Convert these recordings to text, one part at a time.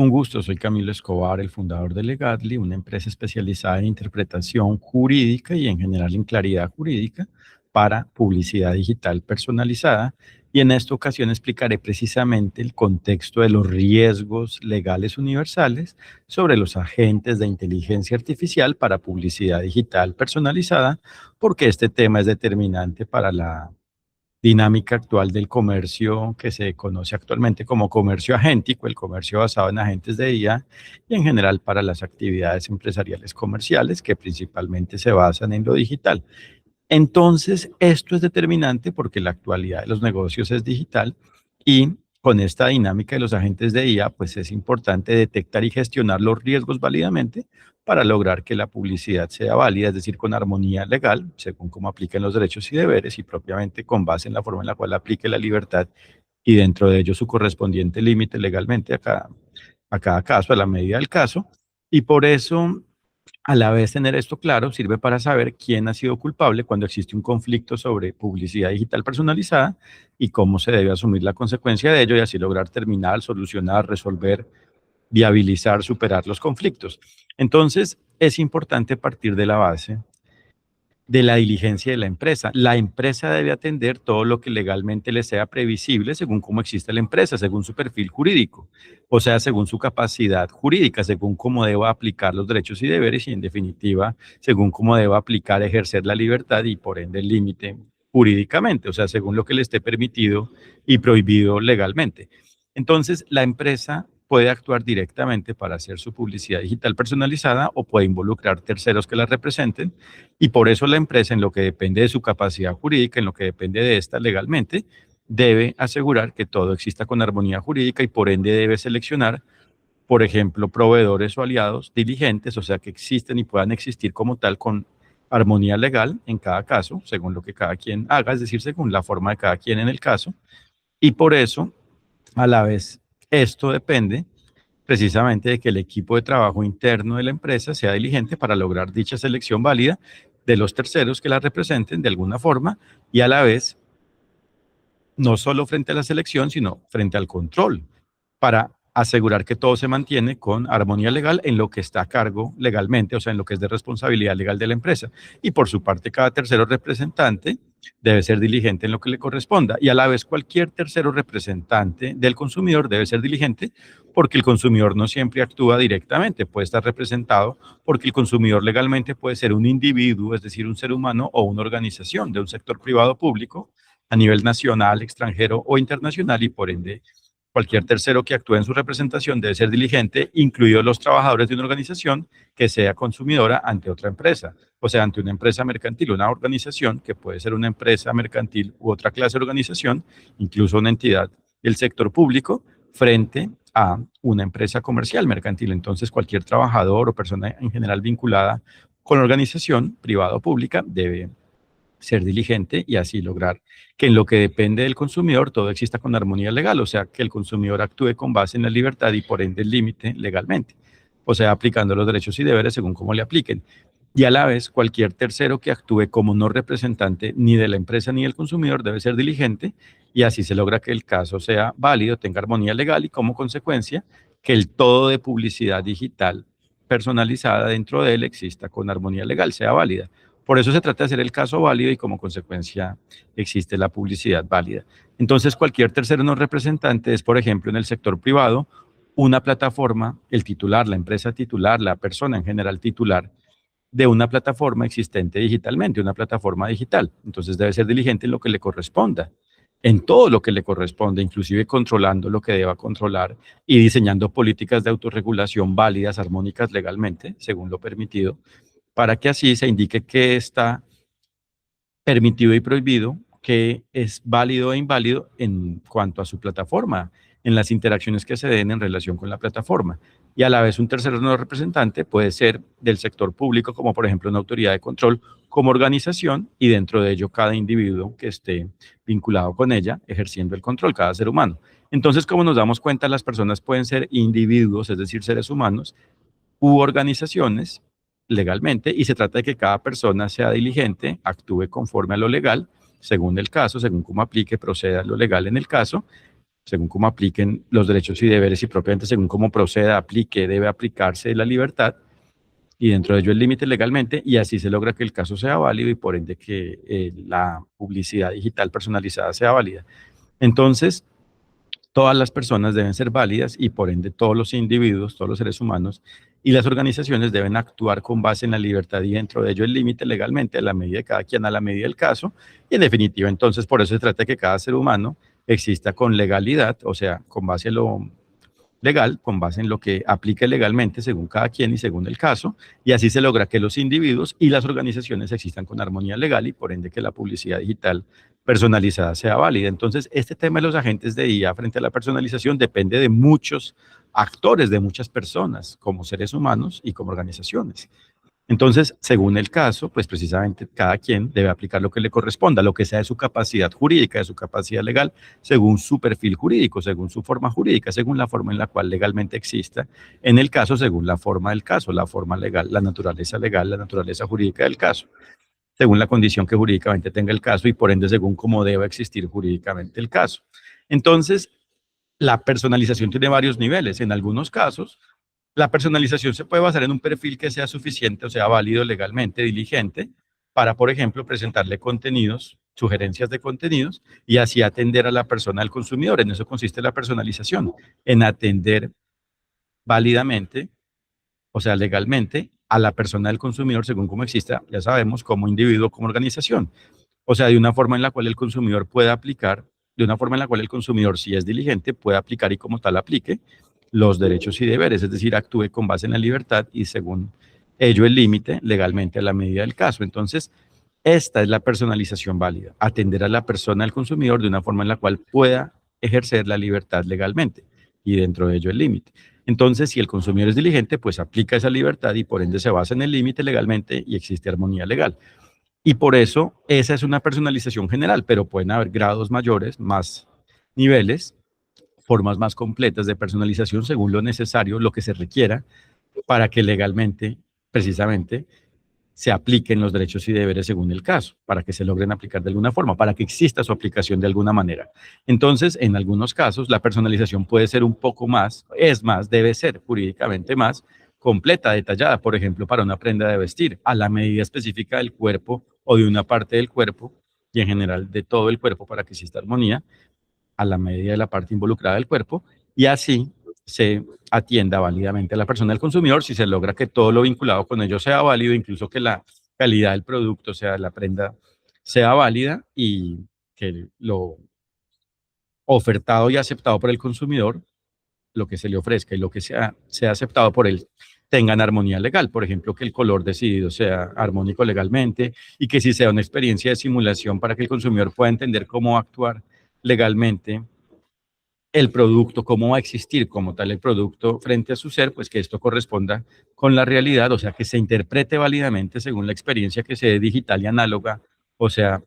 Un gusto, soy Camilo Escobar, el fundador de Legadly, una empresa especializada en interpretación jurídica y en general en claridad jurídica para publicidad digital personalizada. Y en esta ocasión explicaré precisamente el contexto de los riesgos legales universales sobre los agentes de inteligencia artificial para publicidad digital personalizada, porque este tema es determinante para la dinámica actual del comercio que se conoce actualmente como comercio agéntico, el comercio basado en agentes de IA y en general para las actividades empresariales comerciales que principalmente se basan en lo digital. Entonces, esto es determinante porque la actualidad de los negocios es digital y con esta dinámica de los agentes de IA, pues es importante detectar y gestionar los riesgos válidamente para lograr que la publicidad sea válida, es decir, con armonía legal, según cómo apliquen los derechos y deberes y propiamente con base en la forma en la cual aplique la libertad y dentro de ello su correspondiente límite legalmente a cada caso, a la medida del caso. Y por eso a la vez, tener esto claro sirve para saber quién ha sido culpable cuando existe un conflicto sobre publicidad digital personalizada y cómo se debe asumir la consecuencia de ello y así lograr terminar, solucionar, resolver, viabilizar, superar los conflictos. Entonces, es importante partir de la base de la diligencia de la empresa. La empresa debe atender todo lo que legalmente le sea previsible según cómo existe la empresa, según su perfil jurídico, o sea, según su capacidad jurídica, según cómo deba aplicar los derechos y deberes y, en definitiva, según cómo deba aplicar, ejercer la libertad y, por ende, el límite jurídicamente, o sea, según lo que le esté permitido y prohibido legalmente. Entonces, la empresa puede actuar directamente para hacer su publicidad digital personalizada o puede involucrar terceros que la representen y por eso la empresa, en lo que depende de su capacidad jurídica, en lo que depende de esta legalmente, debe asegurar que todo exista con armonía jurídica y por ende debe seleccionar, por ejemplo, proveedores o aliados diligentes, o sea, que existen y puedan existir como tal con armonía legal en cada caso, según lo que cada quien haga, es decir, según la forma de cada quien en el caso. Y por eso, a la vez, esto depende precisamente de que el equipo de trabajo interno de la empresa sea diligente para lograr dicha selección válida de los terceros que la representen de alguna forma y a la vez no solo frente a la selección, sino frente al control, para asegurar que todo se mantiene con armonía legal en lo que está a cargo legalmente, o sea, en lo que es de responsabilidad legal de la empresa. Y por su parte, cada tercero representante debe ser diligente en lo que le corresponda. Y a la vez, cualquier tercero representante del consumidor debe ser diligente porque el consumidor no siempre actúa directamente, puede estar representado porque el consumidor legalmente puede ser un individuo, es decir, un ser humano o una organización de un sector privado o público a nivel nacional, extranjero o internacional y por ende cualquier tercero que actúe en su representación debe ser diligente, incluidos los trabajadores de una organización que sea consumidora ante otra empresa, o sea, ante una empresa mercantil, una organización que puede ser una empresa mercantil u otra clase de organización, incluso una entidad del sector público, frente a una empresa comercial mercantil. Entonces, cualquier trabajador o persona en general vinculada con la organización privada o pública debe ser diligente y así lograr que en lo que depende del consumidor todo exista con armonía legal, o sea, que el consumidor actúe con base en la libertad y por ende el límite legalmente, o sea, aplicando los derechos y deberes según cómo le apliquen. Y a la vez, cualquier tercero que actúe como no representante ni de la empresa ni del consumidor debe ser diligente y así se logra que el caso sea válido, tenga armonía legal y como consecuencia que el todo de publicidad digital personalizada dentro de él exista con armonía legal, sea válida. Por eso se trata de hacer el caso válido y como consecuencia existe la publicidad válida. Entonces, cualquier tercero no representante es, por ejemplo, en el sector privado, una plataforma, el titular, la empresa titular, la persona en general titular de una plataforma existente digitalmente, una plataforma digital. Entonces debe ser diligente en lo que le corresponda, en todo lo que le corresponde, inclusive controlando lo que deba controlar y diseñando políticas de autorregulación válidas, armónicas legalmente, según lo permitido, para que así se indique qué está permitido y prohibido, qué es válido e inválido en cuanto a su plataforma, en las interacciones que se den en relación con la plataforma. Y a la vez un tercero no representante puede ser del sector público, como por ejemplo una autoridad de control, como organización y dentro de ello cada individuo que esté vinculado con ella, ejerciendo el control, cada ser humano. Entonces, como nos damos cuenta, las personas pueden ser individuos, es decir, seres humanos, u organizaciones legalmente y se trata de que cada persona sea diligente, actúe conforme a lo legal, según el caso, según cómo aplique, proceda a lo legal en el caso según cómo apliquen los derechos y deberes y propiamente según cómo proceda, aplique, debe aplicarse la libertad y dentro de ello el límite legalmente, y así se logra que el caso sea válido y por ende que la publicidad digital personalizada sea válida. Entonces, todas las personas deben ser válidas y por ende todos los individuos, todos los seres humanos y las organizaciones deben actuar con base en la libertad y dentro de ello el límite legalmente a la medida de cada quien, a la medida del caso. Y en definitiva, entonces, por eso se trata de que cada ser humano exista con legalidad, o sea, con base en lo legal, con base en lo que aplique legalmente según cada quien y según el caso, y así se logra que los individuos y las organizaciones existan con armonía legal y por ende que la publicidad digital personalizada sea válida. Entonces, este tema de los agentes de IA frente a la personalización depende de muchos actores, de muchas personas, como seres humanos y como organizaciones. Entonces, según el caso, pues precisamente cada quien debe aplicar lo que le corresponda, lo que sea de su capacidad jurídica, de su capacidad legal, según su perfil jurídico, según su forma jurídica, según la forma en la cual legalmente exista. En el caso, según la forma del caso, la forma legal, la naturaleza jurídica del caso, según la condición que jurídicamente tenga el caso y por ende según cómo deba existir jurídicamente el caso. Entonces, la personalización tiene varios niveles. En algunos casos, la personalización se puede basar en un perfil que sea suficiente, o sea, válido legalmente, diligente, para, por ejemplo, presentarle contenidos, sugerencias de contenidos, y así atender a la persona, al consumidor. En eso consiste la personalización, en atender válidamente, o sea, legalmente, a la persona del consumidor según cómo exista, ya sabemos, como individuo, como organización. O sea, de una forma en la cual el consumidor pueda aplicar, de una forma en la cual el consumidor, si es diligente, pueda aplicar y como tal aplique los derechos y deberes, es decir, actúe con base en la libertad y según ello el límite legalmente a la medida del caso. Entonces, esta es la personalización válida, atender a la persona, al consumidor, de una forma en la cual pueda ejercer la libertad legalmente y dentro de ello el límite. Entonces, si el consumidor es diligente, pues aplica esa libertad y por ende se basa en el límite legalmente y existe armonía legal. Y por eso esa es una personalización general, pero pueden haber grados mayores, más niveles, formas más completas de personalización según lo necesario, lo que se requiera para que legalmente, precisamente, se apliquen los derechos y deberes según el caso, para que se logren aplicar de alguna forma, para que exista su aplicación de alguna manera. Entonces, en algunos casos, la personalización puede ser un poco más, es más, debe ser jurídicamente más completa, detallada, por ejemplo, para una prenda de vestir, a la medida específica del cuerpo o de una parte del cuerpo y en general de todo el cuerpo para que exista armonía, a la medida de la parte involucrada del cuerpo, y así se atienda válidamente a la persona del consumidor si se logra que todo lo vinculado con ello sea válido, incluso que la calidad del producto, sea la prenda, sea válida y que lo ofertado y aceptado por el consumidor, lo que se le ofrezca y lo que sea aceptado por él, tengan armonía legal. Por ejemplo, que el color decidido sea armónico legalmente y que si sea una experiencia de simulación para que el consumidor pueda entender cómo actuar legalmente el producto, cómo va a existir como tal el producto frente a su ser, pues que esto corresponda con la realidad, o sea, que se interprete válidamente según la experiencia que se dé digital y análoga, o sea,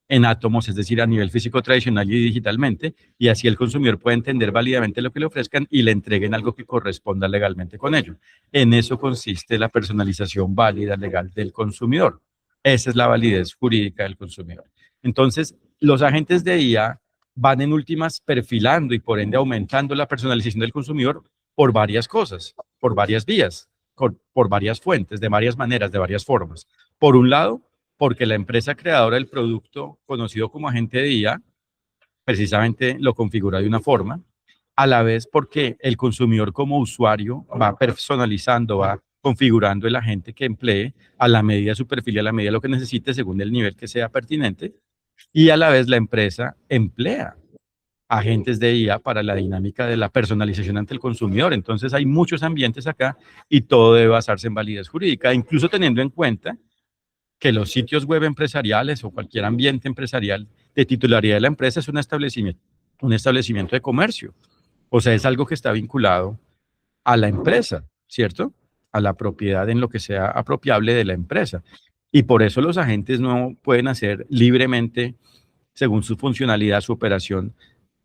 en átomos, es decir, a nivel físico tradicional y digitalmente, y así el consumidor puede entender válidamente lo que le ofrezcan y le entreguen algo que corresponda legalmente con ello. En eso consiste la personalización válida legal del consumidor. Esa es la validez jurídica del consumidor. Entonces, los agentes de IA van en últimas perfilando y por ende aumentando la personalización del consumidor por varias cosas, por varias vías, por varias fuentes, de varias maneras, de varias formas. Por un lado, porque la empresa creadora del producto, conocido como agente de IA, precisamente lo configura de una forma, a la vez porque el consumidor como usuario va personalizando, va configurando el agente que emplee a la medida de su perfil y a la medida de lo que necesite según el nivel que sea pertinente, y a la vez la empresa emplea agentes de IA para la dinámica de la personalización ante el consumidor. Entonces hay muchos ambientes acá y todo debe basarse en validez jurídica, incluso teniendo en cuenta que los sitios web empresariales o cualquier ambiente empresarial de titularidad de la empresa es un establecimiento de comercio. O sea, es algo que está vinculado a la empresa, ¿cierto? A la propiedad en lo que sea apropiable de la empresa. Y por eso los agentes no pueden hacer libremente, según su funcionalidad, su operación,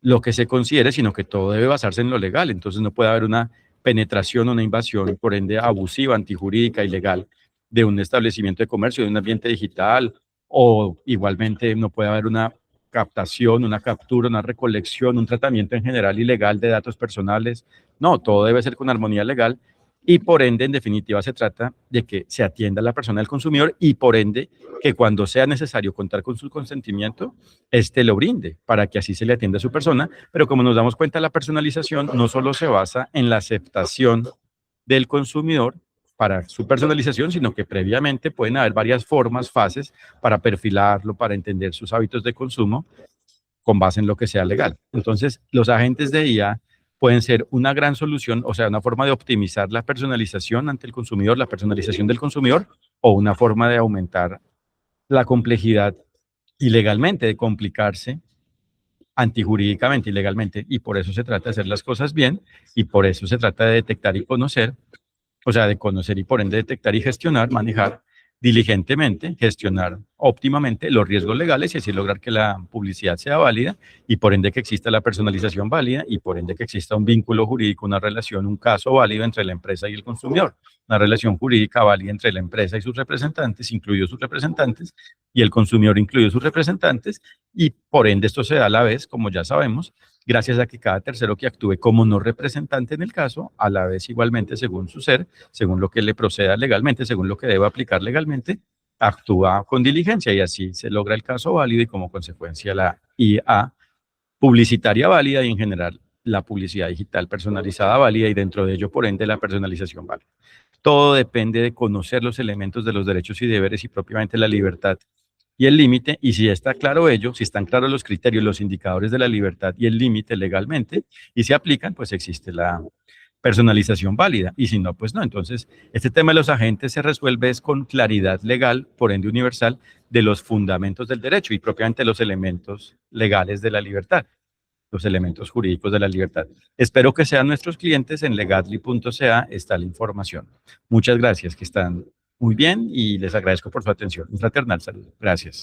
lo que se considere, sino que todo debe basarse en lo legal. Entonces no puede haber una penetración o una invasión, por ende, abusiva, antijurídica, ilegal, de un establecimiento de comercio, de un ambiente digital, o igualmente no puede haber una captación, una captura, una recolección, un tratamiento en general ilegal de datos personales. No, todo debe ser con armonía legal y por ende, en definitiva, se trata de que se atienda a la persona del consumidor y por ende que cuando sea necesario contar con su consentimiento, éste lo brinde para que así se le atienda a su persona. Pero como nos damos cuenta, la personalización no solo se basa en la aceptación del consumidor para su personalización, sino que previamente pueden haber varias formas, fases para perfilarlo, para entender sus hábitos de consumo con base en lo que sea legal. Entonces, los agentes de IA pueden ser una gran solución, o sea, una forma de optimizar la personalización ante el consumidor, la personalización del consumidor, o una forma de aumentar la complejidad ilegalmente, de complicarse antijurídicamente, ilegalmente, y por eso se trata de hacer las cosas bien, y por eso se trata de detectar y conocer, o sea, de conocer y por ende detectar y gestionar, manejar diligentemente, gestionar óptimamente los riesgos legales y así lograr que la publicidad sea válida y por ende que exista la personalización válida y por ende que exista un vínculo jurídico, una relación, un caso válido entre la empresa y el consumidor, una relación jurídica válida entre la empresa y sus representantes, incluidos sus representantes, y el consumidor, incluidos sus representantes, y por ende esto se da a la vez, como ya sabemos, gracias a que cada tercero que actúe como no representante en el caso, a la vez igualmente según su ser, según lo que le proceda legalmente, según lo que deba aplicar legalmente, actúa con diligencia y así se logra el caso válido y como consecuencia la IA publicitaria válida y en general la publicidad digital personalizada válida y dentro de ello por ende la personalización válida. Todo depende de conocer los elementos de los derechos y deberes y propiamente la libertad y el límite, y si está claro ello, si están claros los criterios, los indicadores de la libertad y el límite legalmente, y se aplican, pues existe la personalización válida, y si no, pues no. Entonces, este tema de los agentes se resuelve es con claridad legal, por ende universal, de los fundamentos del derecho y propiamente los elementos legales de la libertad, los elementos jurídicos de la libertad. Espero que sean nuestros clientes. En legatly.ca está la información. Muchas gracias, que están muy bien y les agradezco por su atención. Un fraternal saludo. Gracias.